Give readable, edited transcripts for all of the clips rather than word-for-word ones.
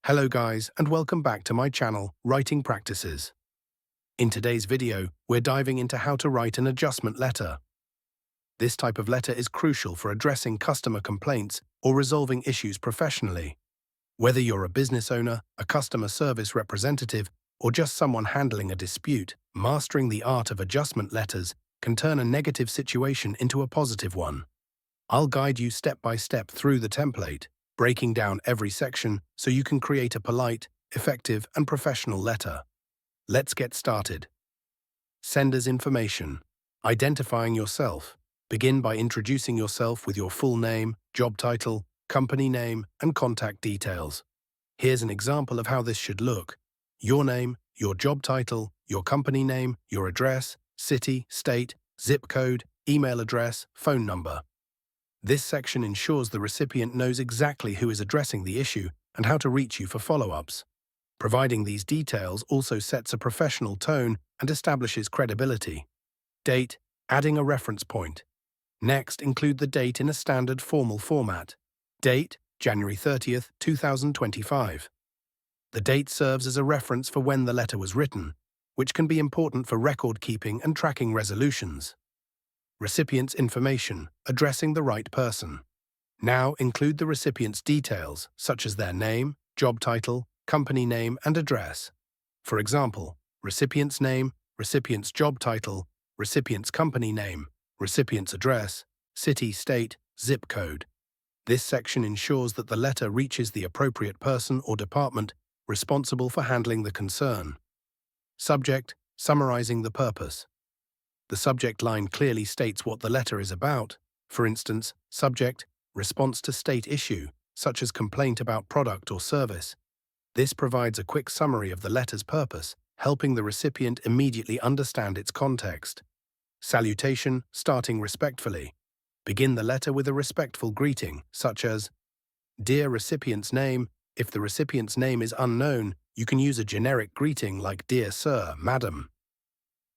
Hello guys, and welcome back to my channel, Writing Practices. In today's video, we're diving into how to write an adjustment letter. This type of letter is crucial for addressing customer complaints or resolving issues professionally. Whether you're a business owner, a customer service representative, or just someone handling a dispute, mastering the art of adjustment letters can turn a negative situation into a positive one. I'll guide you step by step through the template, breaking down every section so you can create a polite, effective, and professional letter. Let's get started. Sender's information. Identifying yourself. Begin by introducing yourself with your full name, job title, company name, and contact details. Here's an example of how this should look. Your name, your job title, your company name, your address, city, state, zip code, email address, phone number. This section ensures the recipient knows exactly who is addressing the issue and how to reach you for follow-ups. Providing these details also sets a professional tone and establishes credibility. Date, adding a reference point. Next, include the date in a standard formal format. Date, January 30th, 2025. The date serves as a reference for when the letter was written, which can be important for record-keeping and tracking resolutions. Recipient's information, addressing the right person. Now include the recipient's details, such as their name, job title, company name, and address. For example, recipient's name, recipient's job title, recipient's company name, recipient's address, city, state, zip code. This section ensures that the letter reaches the appropriate person or department responsible for handling the concern. Subject, summarizing the purpose. The subject line clearly states what the letter is about. For instance, subject, response to state issue, such as complaint about product or service. This provides a quick summary of the letter's purpose, helping the recipient immediately understand its context. Salutation, starting respectfully. Begin the letter with a respectful greeting, such as, "Dear recipient's name." If the recipient's name is unknown, you can use a generic greeting like "Dear Sir, Madam."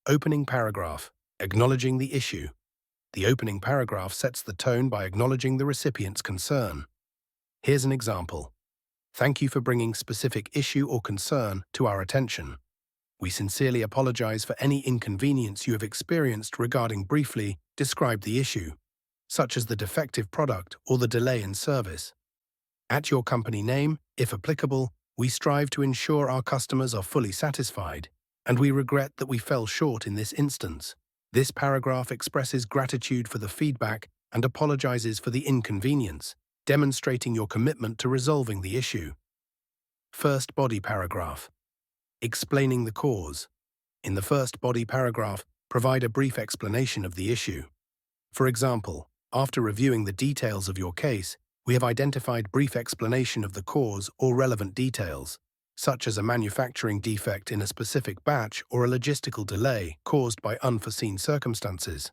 Opening paragraph. Acknowledging the issue. The opening paragraph sets the tone by acknowledging the recipient's concern. Here's an example. Thank you for bringing specific issue or concern to our attention. We sincerely apologize for any inconvenience you have experienced regarding. Briefly describe the issue, such as the defective product or the delay in service. At your company name, if applicable, we strive to ensure our customers are fully satisfied, and we regret that we fell short in this instance. This paragraph expresses gratitude for the feedback and apologizes for the inconvenience, demonstrating your commitment to resolving the issue. First body paragraph. Explaining the cause. In the first body paragraph, provide a brief explanation of the issue. For example, after reviewing the details of your case, we have identified brief explanation of the cause or relevant details, such as a manufacturing defect in a specific batch or a logistical delay caused by unforeseen circumstances.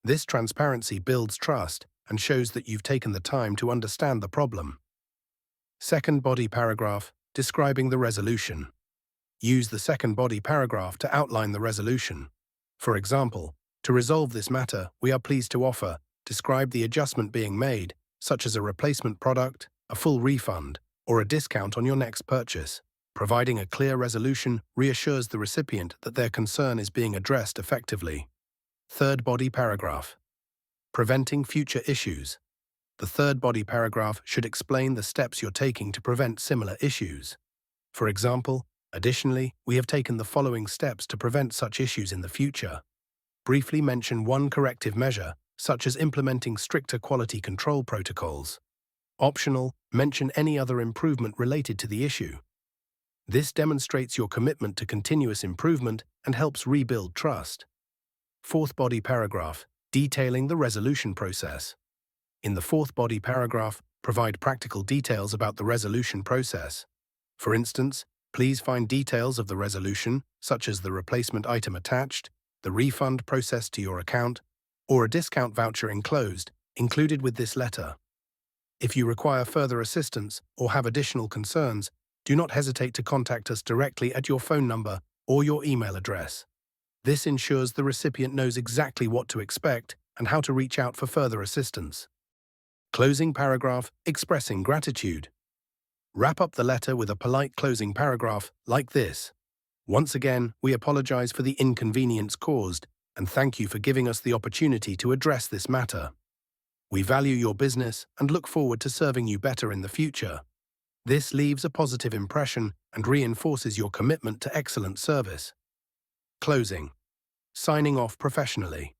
This transparency builds trust and shows that you've taken the time to understand the problem. Second body paragraph, describing the resolution. Use the second body paragraph to outline the resolution. For example, to resolve this matter, we are pleased to offer, describe the adjustment being made, such as a replacement product, a full refund, or a discount on your next purchase. Providing a clear resolution reassures the recipient that their concern is being addressed effectively. Third body paragraph. Preventing future issues. The third body paragraph should explain the steps you're taking to prevent similar issues. For example, additionally, we have taken the following steps to prevent such issues in the future. Briefly mention one corrective measure, such as implementing stricter quality control protocols. Optional, mention any other improvement related to the issue. This demonstrates your commitment to continuous improvement and helps rebuild trust. Fourth body paragraph, detailing the resolution process. In the fourth body paragraph, provide practical details about the resolution process. For instance, please find details of the resolution, such as the replacement item attached, the refund processed to your account, or a discount voucher enclosed, included with this letter. If you require further assistance or have additional concerns, do not hesitate to contact us directly at your phone number or your email address. This ensures the recipient knows exactly what to expect and how to reach out for further assistance. Closing paragraph, expressing gratitude. Wrap up the letter with a polite closing paragraph like this. Once again, we apologize for the inconvenience caused and thank you for giving us the opportunity to address this matter. We value your business and look forward to serving you better in the future. This leaves a positive impression and reinforces your commitment to excellent service. Closing. Signing off professionally.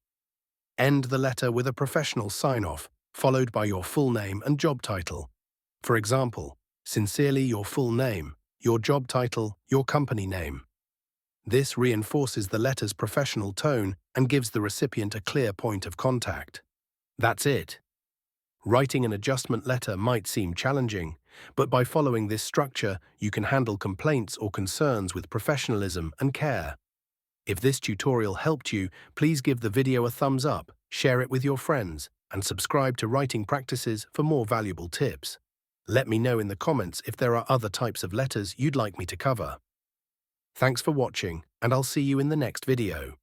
End the letter with a professional sign-off, followed by your full name and job title. For example, sincerely your full name, your job title, your company name. This reinforces the letter's professional tone and gives the recipient a clear point of contact. That's it. Writing an adjustment letter might seem challenging, but by following this structure, you can handle complaints or concerns with professionalism and care. If this tutorial helped you, please give the video a thumbs up, share it with your friends, and subscribe to Writing Practices for more valuable tips. Let me know in the comments if there are other types of letters you'd like me to cover. Thanks for watching, and I'll see you in the next video.